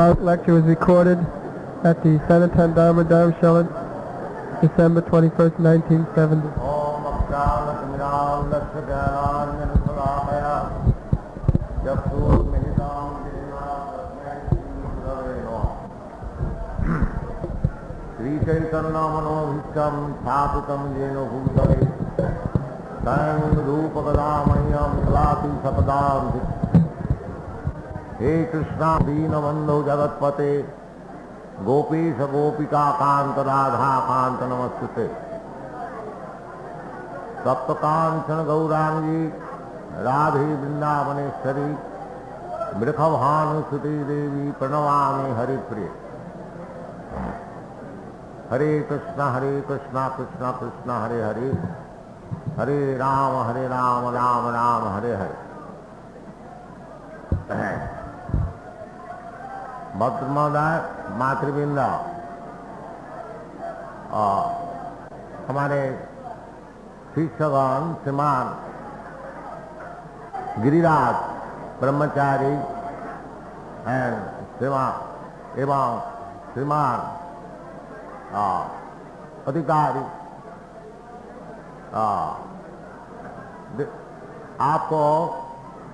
following lecture was recorded at the Sanatan Dharma Dharamshala, December 21st, 1970. Sri Chaitanya Manobhishtam Thapitam Jeno Bhutale Tang Rupagadamayyam Klati Sapadam He Krishna Deenabandhu Jagatpate Gopesha Gopika Kanta Radha Kanta Namastute Saptakanchana Gaurangi Radhe Vrindavaneshwari Mrikhabhanu Suti Devi Pranavami Hari Priya Hare Krishna Krishna Krishna Hare Hare Hare Rama Rama Rama Hare Hare भद्रमोदय मातृवृंद हमारे शिक्षकगण श्रीमान गिरिराज ब्रह्मचारी एवं श्रीमान अधिकारी आपको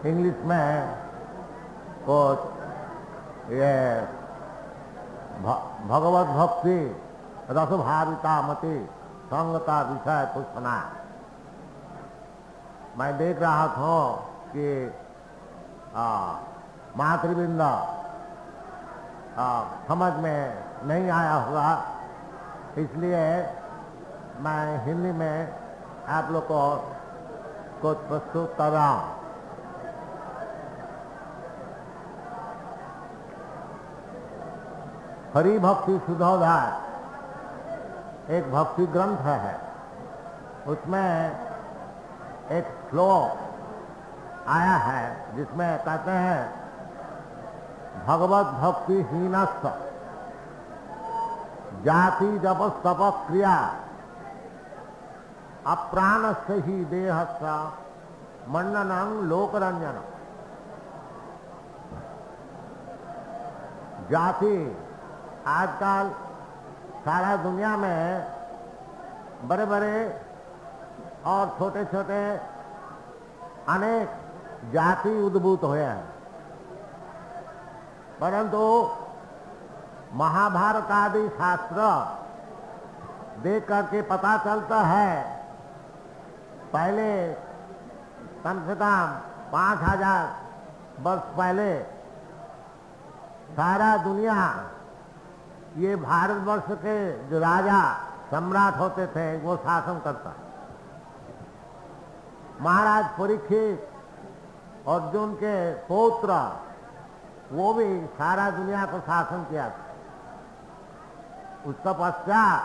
English में कुछ ये भगवत भक्ति रसभाविता मति संग का विषय कुछ सुना। मैं देख रहा था कि मातृवृंद समझ में नहीं आया होगा, इसलिए मैं हिंदी में आप लोग को कुछ प्रस्तुत कर रहा हूँ। हरि भक्ति सुधोदय एक भक्ति ग्रंथ है, उसमें एक श्लोक आया है जिसमें कहते हैं भगवत भक्ति हीनस्थ जाति जप तप क्रिया अप्राणस्य ही देहस्य मंडनं लोकरंजन। जाति आजकल सारा दुनिया में बड़े बड़े और छोटे छोटे अनेक जाति उद्भूत हुए हैं, परंतु महाभारत आदि शास्त्र देख करके पता चलता है पहले कम से कम 5000 वर्ष पहले सारा दुनिया ये भारतवर्ष के जो राजा सम्राट होते थे वो शासन करता। महाराज परीक्षित अर्जुन के पौत्र वो भी सारा दुनिया को शासन किया था। उसका पश्चात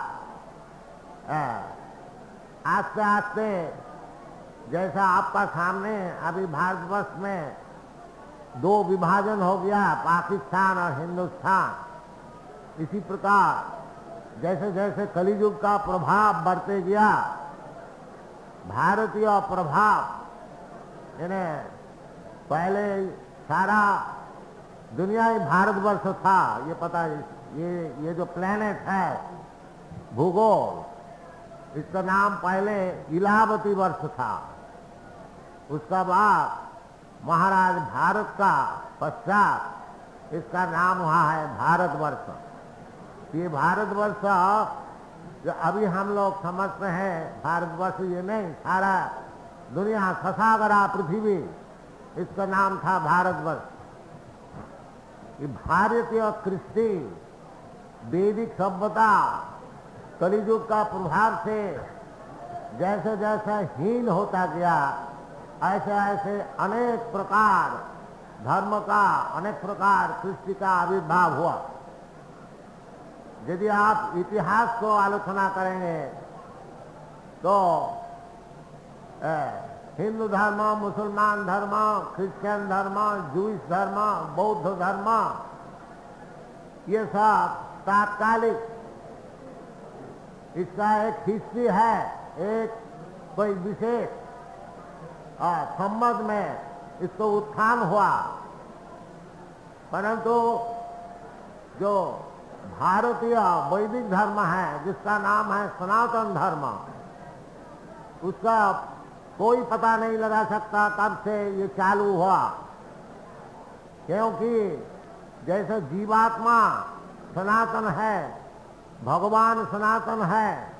आस्ते आस्ते जैसा आपका सामने अभी भारतवर्ष में 2 विभाजन हो गया, पाकिस्तान और हिंदुस्तान, इसी प्रकार जैसे जैसे कलियुग का प्रभाव बढ़ते गया, भारतीय प्रभाव यानी पहले सारा दुनिया ही भारतवर्ष था, ये पता है। ये जो प्लेनेट है भूगोल, इसका नाम पहले इलाहावती वर्ष था, उसका बाद महाराज भारत का पश्चात इसका नाम हुआ है भारतवर्ष। ये भारतवर्ष जो अभी हम लोग समझते हैं भारतवर्ष, ये नहीं, सारा दुनिया ससागरा पृथ्वी, इसका नाम था भारतवर्ष। ये भारतीय कृष्टि वैदिक सभ्यता कलियुग का प्रभाव से जैसे जैसे हीन होता गया, ऐसे ऐसे अनेक प्रकार धर्म का, अनेक प्रकार कृष्टि का आविर्भाव हुआ। यदि आप इतिहास को आलोचना करेंगे तो हिंदू धर्म, मुसलमान धर्म, क्रिश्चियन धर्म, जूइश धर्म, बौद्ध धर्म, ये सब तात्कालिक इसका एक हिस्ट्री है, एक कोई विशेष संबंध में इसको उत्थान हुआ, परंतु जो भारतीय वैदिक धर्म है, जिसका नाम है सनातन धर्म, उसका कोई पता नहीं लगा सकता कब से ये चालू हुआ। क्योंकि जैसे जीवात्मा सनातन है, भगवान सनातन है,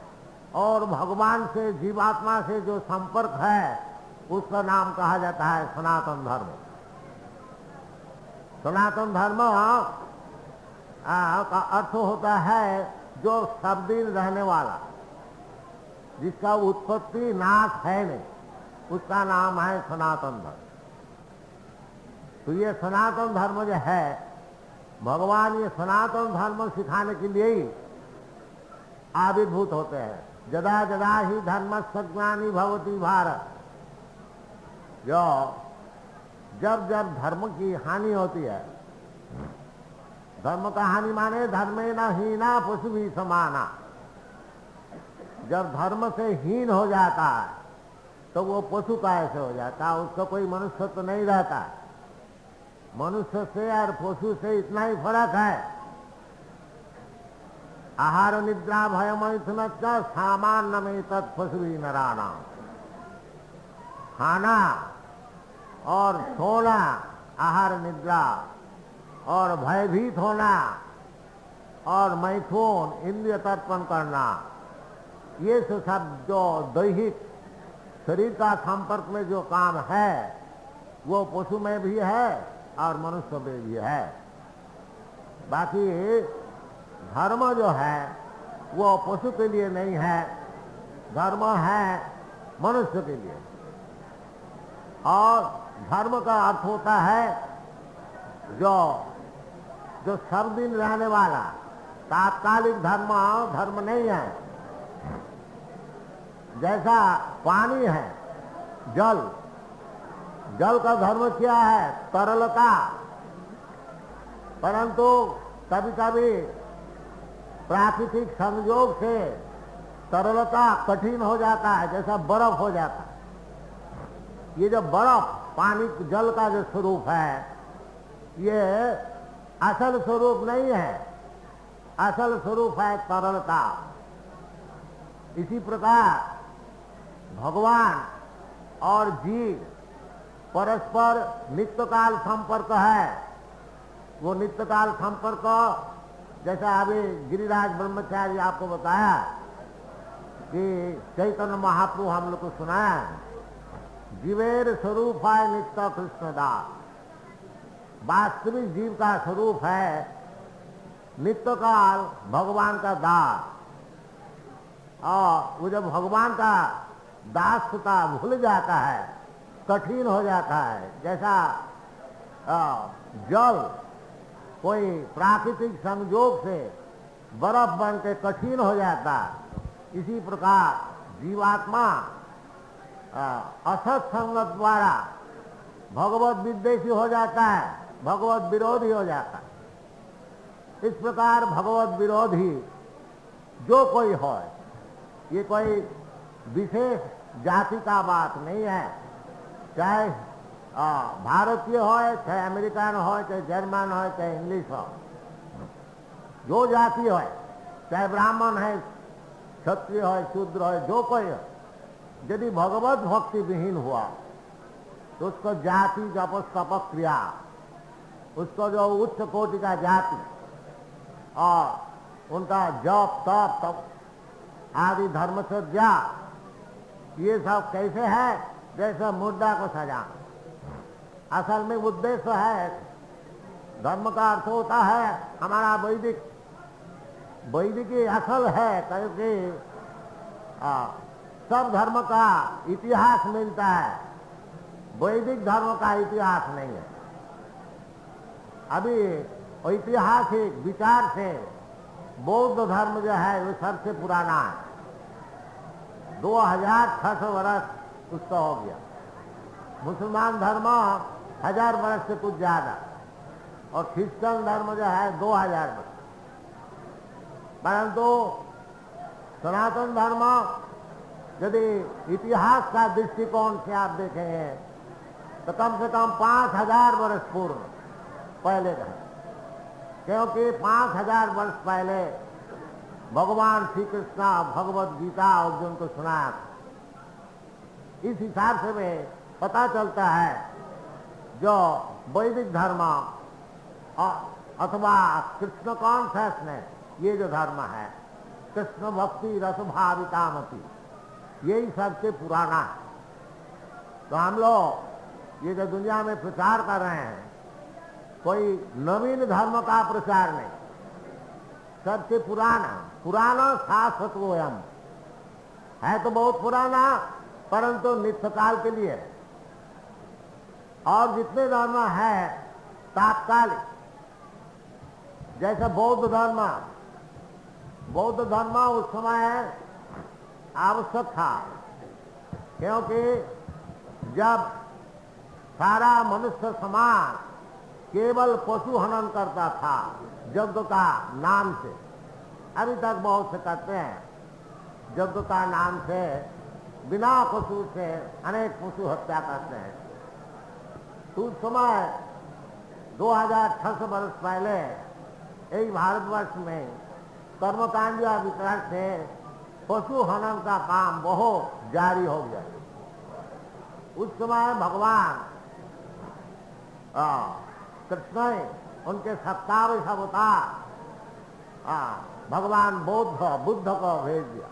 और भगवान से जीवात्मा से जो संपर्क है उसका नाम कहा जाता है सनातन धर्म। सनातन धर्म का अर्थ होता है जो सब दिन रहने वाला, जिसका उत्पत्ति नाश है नहीं, उसका नाम है सनातन धर्म। तो ये सनातन धर्म जो है, भगवान ये सनातन धर्म सिखाने के लिए ही आविर्भूत होते हैं। जदा जदा ही धर्मस्य ग्लानि भवति भारत, जो जब जब धर्म की हानि होती है, धर्म का हानि माने धर्मे न हीना पशु भी समाना, जब धर्म से हीन हो जाता है तो वो पशु का ऐसे हो जाता है, उसका कोई मनुष्य तो नहीं रहता। मनुष्य से और पशु से इतना ही फर्क है, आहार निद्रा भय मैथुन सामान्य में तत्पशु नराना। खाना और सोना, आहार निद्रा, और भयभीत होना, और मैथुन इंद्रिय तर्पण करना, ये सब जो दैहिक शरीर का संपर्क में जो काम है वो पशु में भी है और मनुष्य में भी है। बाकी धर्म जो है वो पशु के लिए नहीं है, धर्म है मनुष्य के लिए। और धर्म का अर्थ होता है जो जो सब दिन रहने वाला, तात्कालिक धर्म नहीं है। जैसा पानी है, जल का धर्म क्या है? तरलता। परंतु कभी कभी प्राकृतिक संयोग से तरलता कठिन हो जाता है, जैसा बर्फ हो जाता है। ये जो बर्फ, पानी जल का जो स्वरूप है, ये असल स्वरूप नहीं है, असल स्वरूप है तरलता। इसी प्रकार भगवान और जीव परस्पर नित्यकाल संपर्क है। वो नित्यकाल संपर्क, जैसा अभी गिरिराज ब्रह्मचारी आपको बताया कि चैतन्य महाप्रभु हम लोग को सुनाया, जीवेर स्वरूप है नित्य कृष्णदास। वास्तविक जीव का स्वरूप है नित्यकाल भगवान का दास। और वो जब भगवान का दासता भूल जाता है, कठिन हो जाता है, जैसा जल कोई प्राकृतिक संयोग से बर्फ बन के कठिन हो जाता है, इसी प्रकार जीवात्मा असत संगत द्वारा भगवत विद्वेषी हो जाता है, भगवत विरोधी हो जाता है। इस प्रकार भगवत विरोधी जो कोई हो, ये कोई विशेष जाति का बात नहीं है, चाहे भारतीय हो, चाहे अमेरिकन हो, चाहे जर्मन हो, चाहे इंग्लिश हो, जो जाति हो, चाहे ब्राह्मण है, क्षत्रिय हो, शूद्र हो, जो कोई हो, यदि भगवत भक्ति विहीन हुआ तो उसको जाति जप तप क्रिया, उसको जो उच्च कोटि का जाति और उनका जप तप आदि धर्मचर्या, ये सब कैसे है? जैसे मुर्दा को सजा। असल में उद्देश्य है, धर्म का अर्थ होता है हमारा वैदिक असल है, क्योंकि सब धर्म का इतिहास मिलता है, वैदिक धर्म का इतिहास नहीं है। अभी ऐतिहासिक विचार से बौद्ध धर्म जो है वो सबसे पुराना है, 2600 वर्ष उसका हो गया। मुसलमान धर्म 1000 वर्ष से कुछ ज्यादा, और क्रिश्चियन धर्म जो है 2000 वर्ष। परंतु सनातन धर्म यदि इतिहास का दृष्टिकोण से आप देखेंगे तो कम से कम 5000 वर्ष पूर्व पहले का है। क्योंकि 5000 वर्ष पहले भगवान श्री कृष्ण भगवत गीता अर्जुन को सुनाया था। इस हिसाब से में पता चलता है जो वैदिक धर्म अथवा कृष्ण कॉन्शसनेस, ये जो धर्म है, कृष्ण भक्ति रस भावितामति, यही सबसे पुराना है। तो हम लोग ये जो दुनिया में प्रचार कर रहे हैं, कोई नवीन धर्म का प्रचार नहीं, सबसे पुराना शाश्वतोयम है। तो बहुत पुराना, परंतु नित्यकाल के लिए। और जितने धर्म है तात्कालिक, जैसे बौद्ध धर्म उस समय आवश्यक था, क्योंकि जब सारा मनुष्य समाज केवल पशु हनन करता था यज्ञ का नाम से, अभी तक बहुत से करते हैं, यज्ञ का नाम से बिना पशु से अनेक पशु हत्या करते हैं। तो उस समय 2600 वर्ष पहले यही भारतवर्ष में कर्मकांड या विकराल से पशु हनन का काम बहुत जारी हो गया। उस समय भगवान कृष्ण ने उनके 27 अवतार भगवान बुद्ध को भेज दिया।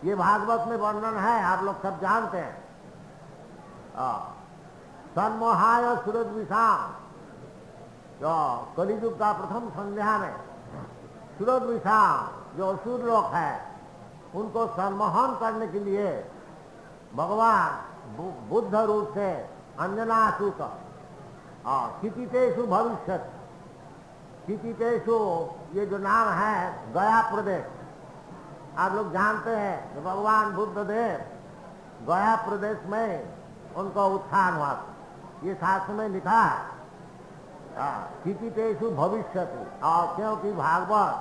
ये भागवत में वर्णन है, आप लोग सब जानते हैं। सन्मोहाय सुरद्विषाम, जो कलियुग का प्रथम संध्या में सुरद्विषाम जो असुर लोग है, उनको सम्मोहन करने के लिए भगवान बुद्ध रूप से अंजनासुत कितितेषु भविष्यति, कितितेषु ये जो नाम है गया प्रदेश, आप लोग जानते हैं कि भगवान बुद्ध देव गया प्रदेश में उनको उत्थान हुआ। ये शास्त्र में लिखा है कितितेषु भविष्यति, और क्योंकि भागवत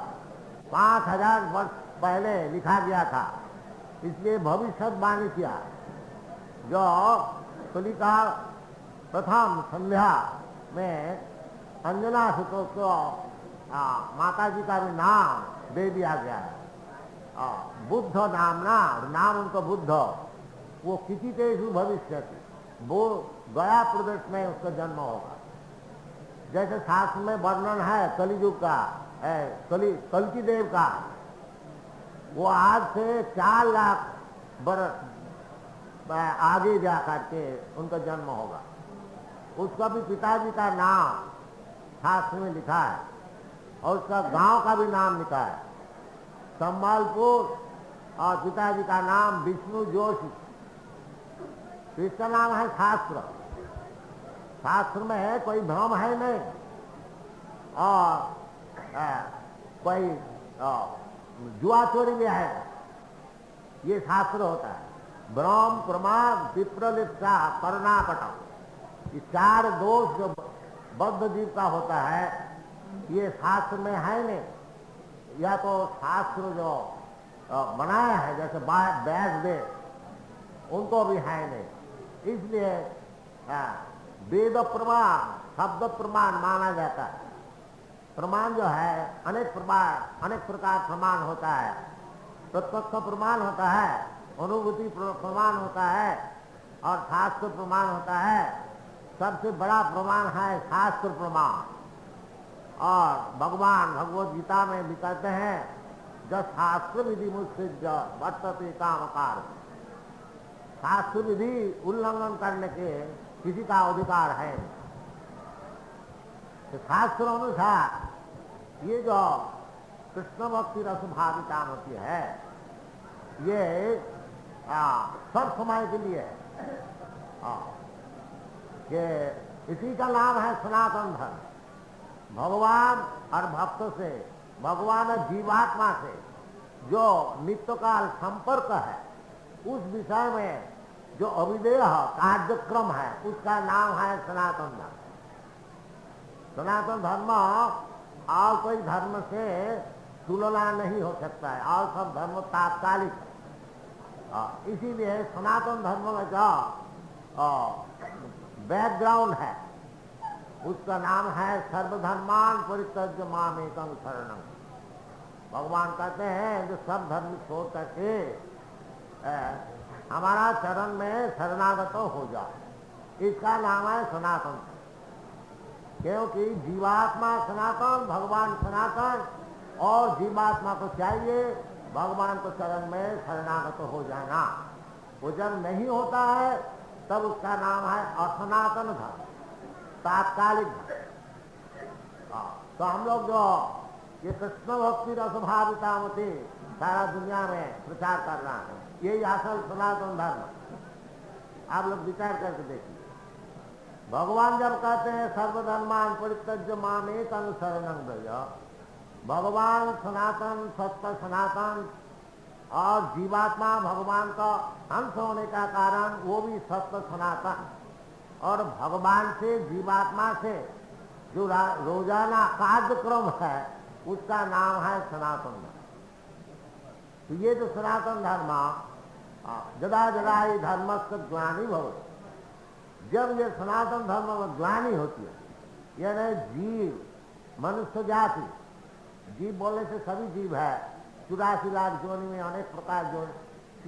5000 वर्ष पहले लिखा गया था, इसलिए भविष्यवाणी किया। जो कलिका प्रथम संध्या में अंजना सुतो को माता जी का भी नाम दे दिया गया है, बुद्ध नाम उनको बुद्ध। वो कितितेषु भविष्यति, वो गया प्रदेश में उसका जन्म होगा। जैसे शास्त्र में वर्णन है कलियुग का, कल्कि देव का, वो आज से 4 लाख बरस आगे जा करके उनका जन्म होगा। उसका भी पिताजी का नाम शास्त्र में लिखा है, और उसका गांव का भी नाम लिखा है संबलपुर, और पिताजी का नाम विष्णु जोशी। इसका नाम है शास्त्र में है, कोई भ्रम है नहीं, और कोई जुआ चोरी भी है। ये शास्त्र होता है। भ्रम प्रमाद विप्रलिप्सा करुणापटम, ये 4 दोष जो बद्ध जीव का होता है, ये शास्त्र में है नहीं। या तो शास्त्र जो बनाया है जैसे व्यास देव, उनको भी है नहीं। इसलिए वेद प्रमाण शब्द प्रमाण माना जाता है। प्रमाण जो है अनेक प्रकार प्रमाण होता है। प्रत्यक्ष प्रमाण होता है, अनुभूति प्रमाण होता है, और शास्त्र प्रमाण होता है। सबसे बड़ा प्रमाण है शास्त्र प्रमाण। और भगवान भगवत गीता में भी कहते हैं, जब शास्त्र विधि मुझसे वर्तते कामकार, शास्त्र विधि उल्लंघन करने के किसी का अधिकार है। तो शास्त्र अनुसार ये जो कृष्ण भक्ति रस भाविता होती है, ये सब समय के लिए कि इसी का नाम है सनातन धर्म। भगवान और भक्त से, भगवान और जीवात्मा से जो नित्यकाल संपर्क है, उस विषय में जो अविदेह कार्यक्रम है, उसका नाम है सनातन धर्म। सनातन धर्म और कोई धर्म से तुलना नहीं हो सकता है, और सब धर्म तात्कालिक है। इसीलिए सनातन धर्म में जो बैकग्राउंड है, उसका नाम है सर्वधर्मान परित्यज्य मामेकं शरणं। भगवान कहते हैं जो सब धर्म छोड़ करके हमारा चरण में शरणागत हो जा, इसका नाम है सनातन। क्योंकि जीवात्मा सनातन, भगवान सनातन, और जीवात्मा को चाहिए भगवान को चरण में शरणागत हो जाना। वो जब नहीं होता है तब उसका नाम है असनातन धर्म, तात्कालिक धर्म। तो हम लोग जो ये कृष्ण भक्ति रसभाविता मती सारा दुनिया में प्रचार कर रहा है, यही असल सनातन धर्म। आप लोग विचार करके देखिए, भगवान जब कहते हैं सर्वधर्मान परित्यज्य मामेकं शरणं व्रज, भगवान सनातन, सत्य सनातन, और जीवात्मा भगवान का अंश होने का कारण वो भी सत्य सनातन, और भगवान से जीवात्मा से जो रोजाना कार्यक्रम है उसका नाम है सनातन धर्म। तो ये जो सनातन धर्म जदा जदा ही धर्म से ग्लानि भवति, जब ये सनातन धर्म में ग्लानि होती है, यानी जीव मनुष्य जाति, जीव बोलने से सभी जीव है, 84 लाख जोनि में अनेक प्रकार जो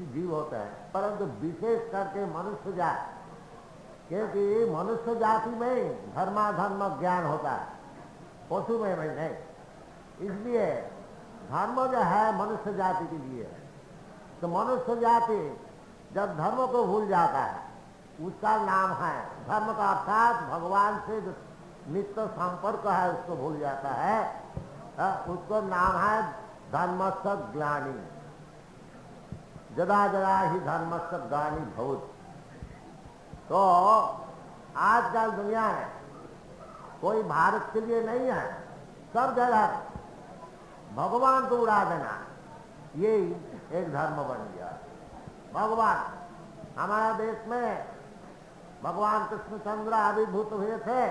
जीव होते हैं, परंतु विशेष करके मनुष्य जाति, क्योंकि मनुष्य जाति में धर्माधर्म ज्ञान होता है, पशु में नहीं। इसलिए धर्म जो है मनुष्य जाति के लिए है। तो मनुष्य जाति जब धर्म को भूल जाता है उसका नाम है, धर्म का अर्थात भगवान से जो नित्य संपर्क है उसको भूल जाता है, उसको नाम है धर्मस्य ग्लानि। जदा जदा ही धर्मस्य ग्लानि भवति। तो आजकल दुनिया में कोई भारत के लिए नहीं है, सब जगह भगवान को उड़ा देना, यही एक धर्म बन गया। भगवान, हमारे देश में भगवान कृष्णचंद्र आविर्भूत हुए थे,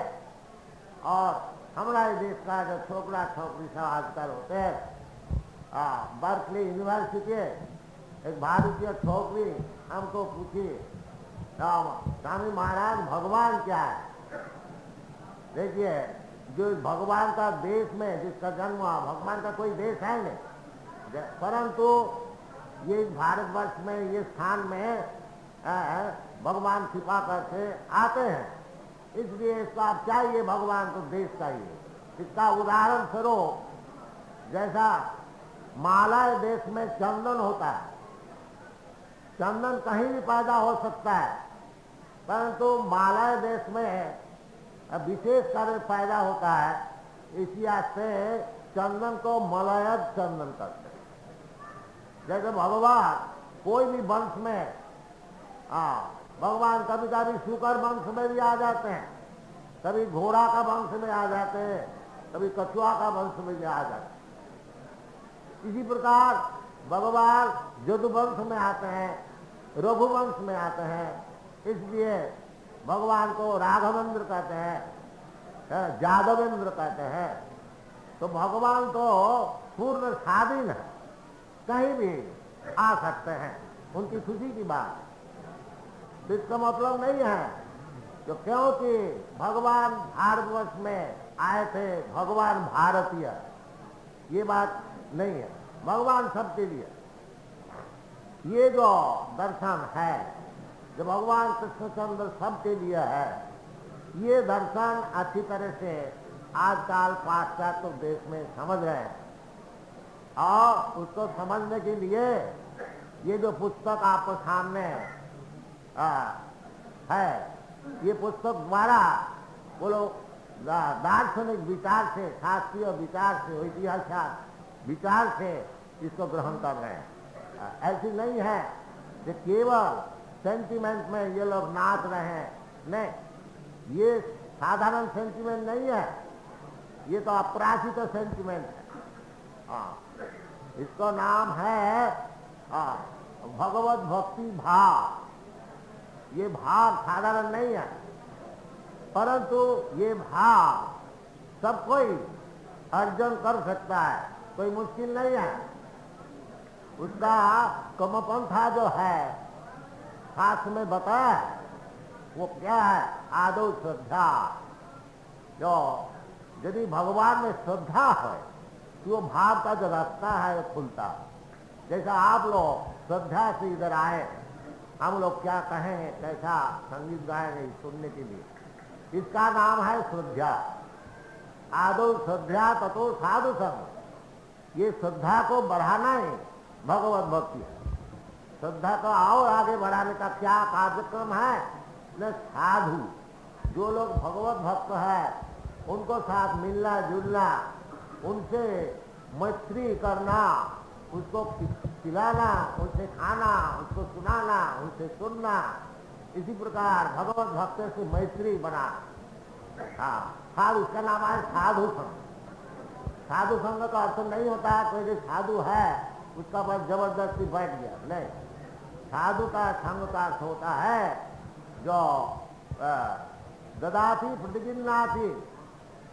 और हमारे देश का जो छोकरा छोकरी सब आजकल होते हैं, बर्कली यूनिवर्सिटी एक भारतीय छोकरी हमको पूछी, स्वामी महाराज भगवान क्या है? देखिए, जो भगवान का देश में जिसका जन्म हुआ, भगवान का कोई देश है नहीं, परंतु ये भारतवर्ष में ये स्थान में भगवान छिपा करके आते हैं, इसलिए इसको आप चाहिए भगवान को देश चाहिए। इसका उदाहरण स्वरूप जैसा मालय देश में चंदन होता है, चंदन कहीं भी पैदा हो सकता है, परंतु मालय देश में विशेष कर पैदा होता है, इसी से चंदन को मलयज चंदन करते हैं। जैसे भगवान कोई भी वंश में, भगवान कभी कभी शुकर वंश में भी आ जाते हैं, कभी घोड़ा का वंश में आ जाते हैं, कभी कछुआ का वंश में भी आ जाते हैं। इसी प्रकार भगवान यदुवंश में आते हैं, रघुवंश में आते हैं, इसलिए भगवान को राघवेंद्र कहते हैं, जादवेंद्र कहते हैं। तो भगवान तो पूर्ण स्वाधीन है, कहीं भी आ सकते हैं, उनकी खुशी की बात। तो इसका मतलब नहीं है तो क्योंकि भगवान भारतवर्ष में आए थे, भगवान भारतीय, ये बात नहीं है, भगवान सबके लिए। ये जो दर्शन है जो भगवान कृष्णचंद्र सबके लिए है, ये दर्शन अच्छी तरह से आजकल पाश्चात्य देश में समझ रहे हैं, और उसको समझने के लिए ये जो पुस्तक आपको सामने है, ये पुस्तक द्वारा वो लोग दार्शनिक विचार से, शास्त्रीय विचार से, ऐतिहासिक विचार से इसको ग्रहण कर रहे हैं। ऐसी नहीं है कि केवल सेंटिमेंट में ये लोग नाच रहे हैं, नहीं, ये साधारण सेंटिमेंट नहीं है, ये तो अपराजित सेंटिमेंट है। इसका नाम है भगवत भक्ति भाव। ये भाव साधारण नहीं है, परंतु ये भाव सब कोई अर्जन कर सकता है, कोई मुश्किल नहीं है। उसका कमपंथा जो है शास्त्र में बताया, वो क्या है? आदो श्रद्धा, जो यदि भगवान में श्रद्धा है तो वो भाव का जो रास्ता है वो खुलता है। जैसा आप लोग श्रद्धा से इधर आए, हम लोग क्या कहेंगे, कैसा संगीत गाएंगे सुनने के लिए, इसका नाम है श्रद्धा। आदो श्रद्धा ततो साधु संग। ये श्रद्धा को बढ़ाना ही भगवत भक्ति है। श्रद्धा को और आगे बढ़ाने का क्या कार्यक्रम है न, साधु जो लोग भगवत भक्त है उनको साथ मिलना जुलना, उनसे मैत्री करना, उसको खिलाना, उनसे खाना, उसको सुनाना, उनसे सुनना, इसी प्रकार भगवत भक्त से मैत्री बना। हाँ, साधु, उसका नाम है साधु संग। साधु संग का अर्थ नहीं होता है कोई जो साधु है उसका बस जबरदस्ती बैठ गया, नहीं। साधु का संग का अर्थ होता है जो ददाती प्रतिगिन्नाती,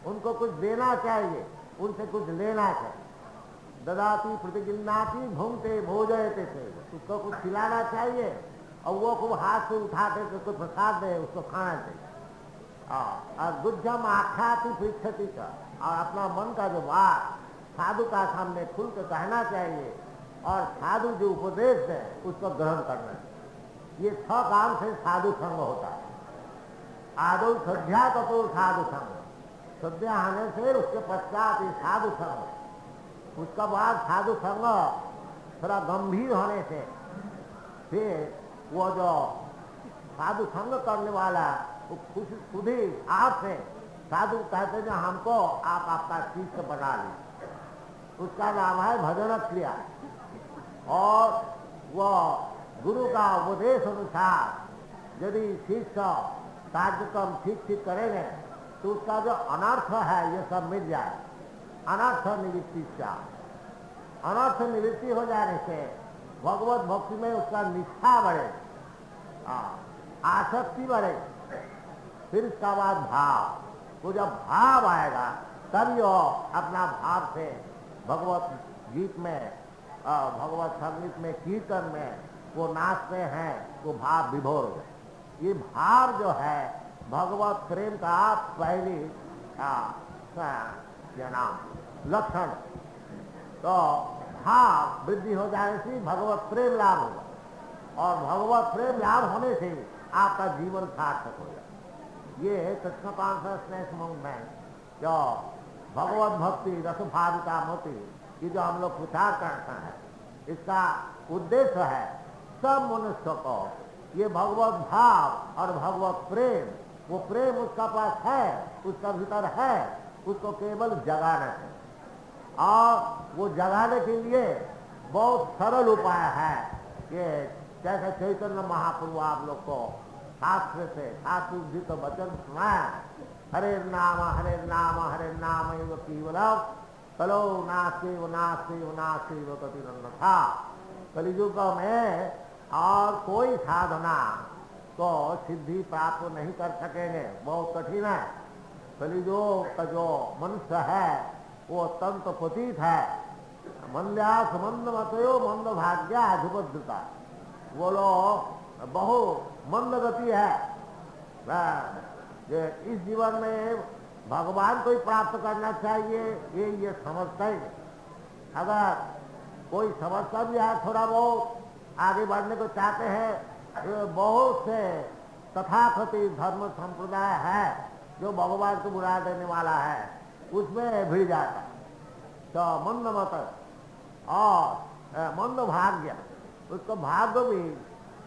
उनको कुछ देना चाहिए, उनसे कुछ लेना चाहिए। ददाती प्रतिगिन्नाती घूमते भोजयते थे, उसको कुछ खिलाना चाहिए और वो खूब हाथ से उठा के उसको प्रसाद दे, उसको खाना चाहिए। और गुज्जम आख्याति पृछति का, और अपना मन का जो बात साधु का सामने खुल के कहना चाहिए और साधु जो उपदेश है उसको ग्रहण करना चाहिए। ये 6 काम से साधु संग होता है। आदो श्रद्धा ततो साधु संग, श्रद्धा आने से उसके पश्चात ये साधु संग, उसका बाद साधु संग थोड़ा गंभीर होने से फिर वो जो साधु संग करने वाला वो खुद ही आपसे साधु कहते हैं हमको आप आपका शिष्य बना ली, उसका नाम है भजन क्रिया। और वो गुरु का उपदेश अनुसार यदि शिष्य कार्यक्रम ठीक ठीक करेंगे तो उसका जो अनर्थ है ये सब मिट जाए। अनर्थ निवृत्ति से, अनर्थ निवृत्ति हो जाने से भगवत भक्ति में उसका निष्ठा बढ़े, आसक्ति बढ़े। फिर इसका बाद भाव, वो जब भाव आएगा तभी वो अपना भाव से भगवत गीत में, भगवत संगीत में, कीर्तन में वो नाचते हैं, वो भाव विभोर हो। ये भाव जो है भगवत प्रेम का पहली नाम लक्षण। तो भाव वृद्धि हो जाने से भगवत प्रेम लाभ होगा और भगवत प्रेम लाभ होने से आपका जीवन सार्थक होगा। ये कृष्ण कॉन्शसनेस मूवमेंट जो भगवत भक्ति रसभाविता मोती, ये जो हम लोग प्रचार करते हैं, इसका उद्देश्य है सब मनुष्य को ये भगवत भाव और भगवत प्रेम, वो प्रेम उसका पास है, उसका भीतर है, उसको केवल जगाना है। और वो जगाने के लिए बहुत सरल उपाय है। ये जैसे चैतन्य महाप्रभु आप लोग को शास्त्र से शास्त्र जी तो वचन सुनाया, हरे नाम हरे नाम हरे नाम एव केवलम कलो नास्ति व नास्ति व नास्ति व कतिरन्यथा। कलियुग में और कोई साधना तो सिद्धि प्राप्त नहीं कर सकेंगे, बहुत कठिन है। कलियुग का जो मनुष्य है वो अत्यंत पतित है। मंद्यास मंद मतयो मंद भाग्य अधिपद्रता, वो लोग बहुत मंद गति है। इस जीवन में भगवान को ही प्राप्त करना चाहिए ये समझता ही। अगर कोई समझता भी है, थोड़ा बहुत आगे बढ़ने को चाहते हैं, बहुत से तथाकथित धर्म संप्रदाय है जो भगवान को बुरा देने वाला है, उसमें भिड़ जाता है। तो मंद मत और मंद भाग्य, उसको भाग्य भी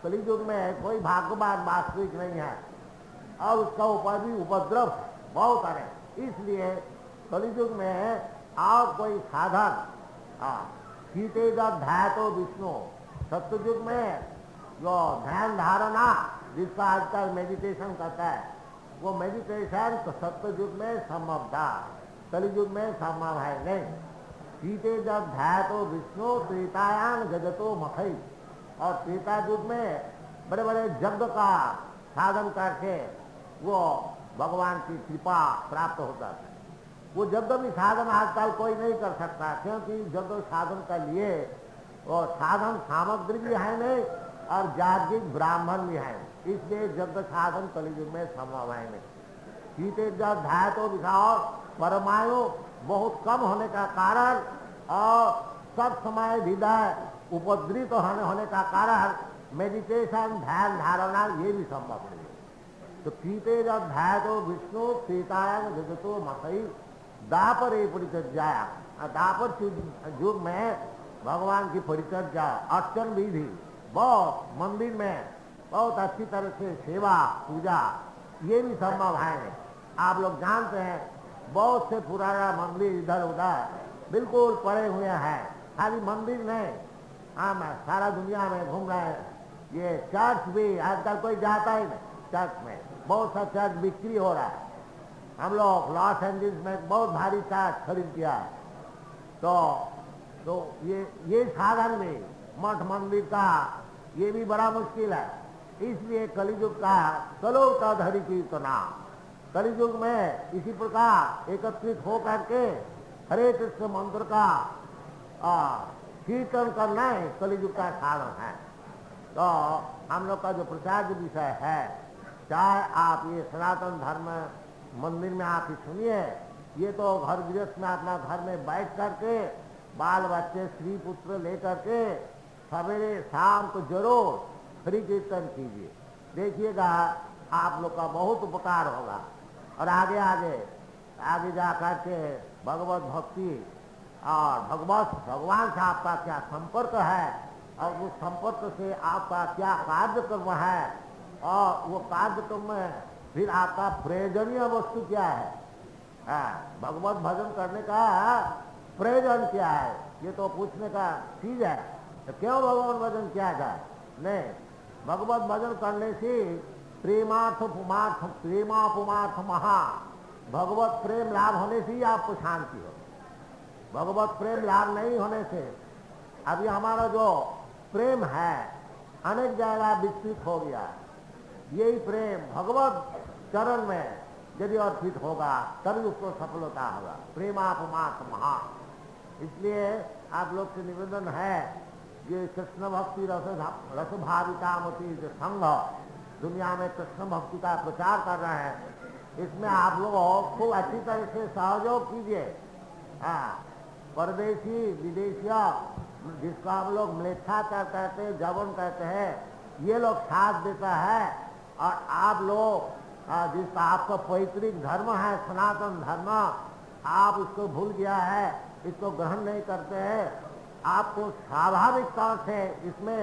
कलियुग में कोई भाग्यवान वास्तविक नहीं है और उसका ऊपर भी उपद्रव बहुत है। इसलिए कलियुग में और कोई साधन सीते जब ध्याय तो विष्णु, सत्युग में जो ध्यान धारणा जिसका आजकल मेडिटेशन करता है, वो मेडिटेशन तो सत्युग में संभव था, कलियुग में संभव है नहीं। सीते जब ध्याय तो विष्णु त्रेतायाम जगतो मखई, और त्रेता युग में बड़े बड़े यज्ञ का साधन करके वो भगवान की कृपा प्राप्त होता है। वो यज्ञ भी साधन आजकल कोई नहीं कर सकता, क्योंकि यज्ञ साधन के लिए वो साधन सामग्री भी है नहीं और जागृत ब्राह्मण भी है, इसलिए यज्ञ साधन कलियुग में संभव है नहीं। शीतेज ध्याय तो विषाओ परमाणु बहुत कम होने का कारण और सब समय हृदय उपद्रित होने का कारण मेडिटेशन ध्यान धारणा ये भी संभव नहीं है। तो कीतेज ध्याय तो विष्णु सीतायन जगतो मसई दापर परिचर्या, दापर युग में भगवान की परिचर्या अर्चन विधि बहुत मंदिर में बहुत अच्छी तरह से सेवा पूजा ये भी संभव है। आप लोग जानते हैं बहुत से पुराना मंदिर इधर उधर बिल्कुल पड़े हुए हैं, खाली मंदिर नहीं, हम सारा दुनिया में घूम रहे हैं। ये चर्च भी आजकल कोई जाता ही नहीं, चर्च में बहुत सा चर्च बिक्री हो रहा है। हम लोग लॉस एंजल्स में बहुत भारी चर्च खरीद किया है। तो ये साधन में मठ मंदिर का ये भी बड़ा मुश्किल है। इसलिए कलियुग का चलो धरी कीर्तना, कलियुग में इसी प्रकार एकत्रित हो करके हरे कृष्ण मंत्र का कीर्तन करना है कलियुग का साधन है। तो हम लोग का जो प्रचार विषय है, चाहे आप ये सनातन धर्म मंदिर में आप ही सुनिए, ये तो घर गृहस्थ में अपना घर में बैठ करके बाल बच्चे स्त्री पुत्र लेकर के सवेरे शाम को जरूर हरि कीर्तन कीजिए, देखिएगा आप लोग का बहुत उपकार होगा। और आगे जा करके भगवत भक्ति और भगवान से आपका क्या संपर्क है और उस संपर्क से आपका क्या कार्यक्रम है और वो कार्यक्रम में फिर आपका प्रयोजनीय वस्तु क्या है, भगवत भजन करने का प्रयोजन क्या है, ये तो पूछने का चीज है। तो क्यों भगवान भजन किया जाए? नहीं, भगवत भजन करने से प्रेमापुमार्थ महा भगवत प्रेम लाभ होने से ही आपको शांति हो। भगवत प्रेम लाभ नहीं होने से अभी हमारा जो प्रेम है अनेक जगह विस्तृत हो गया। यही प्रेम भगवत चरण में यदि अर्पित होगा तभी उसको सफलता होगा। प्रेमापुमार्थ महा, इसलिए आप लोग से निवेदन है, ये कृष्ण भक्ति रस भावितामती जो संघ दुनिया में कृष्ण भक्ति का प्रचार कर रहे हैं, इसमें आप लोग खूब अच्छी तरह से सहयोग कीजिए। परदेशी विदेशिया जिसको हम लोग म्लेच्छाचार कहते हैं, जवन कहते हैं, ये लोग साथ देता है। और आप लोग जिसका आपका पैतृक धर्म है सनातन धर्म, आप इसको भूल गया है, इसको ग्रहण नहीं करते हैं, आपको स्वाभाविक तौर से इसमें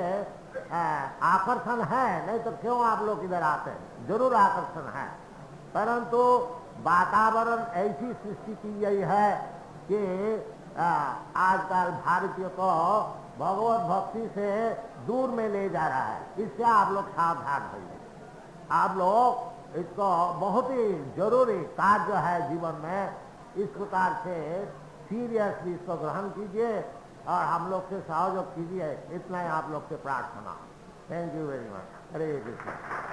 आकर्षण है, नहीं तो क्यों आप लोग इधर आते हैं? जरूर आकर्षण है, परंतु वातावरण ऐसी सृष्टि की गई है कि आजकल भारतीय को भगवत भक्ति से दूर में ले जा रहा है। इससे आप लोग सावधान होइए। आप लोग इसको बहुत ही जरूरी कार्य है जीवन में, इस प्रकार से सीरियसली इसको ग्रहण कीजिए और हम लोग से सहयोग कीजिए। इतना ही आप लोग से प्रार्थना। Thank you very much. Hare Krishna.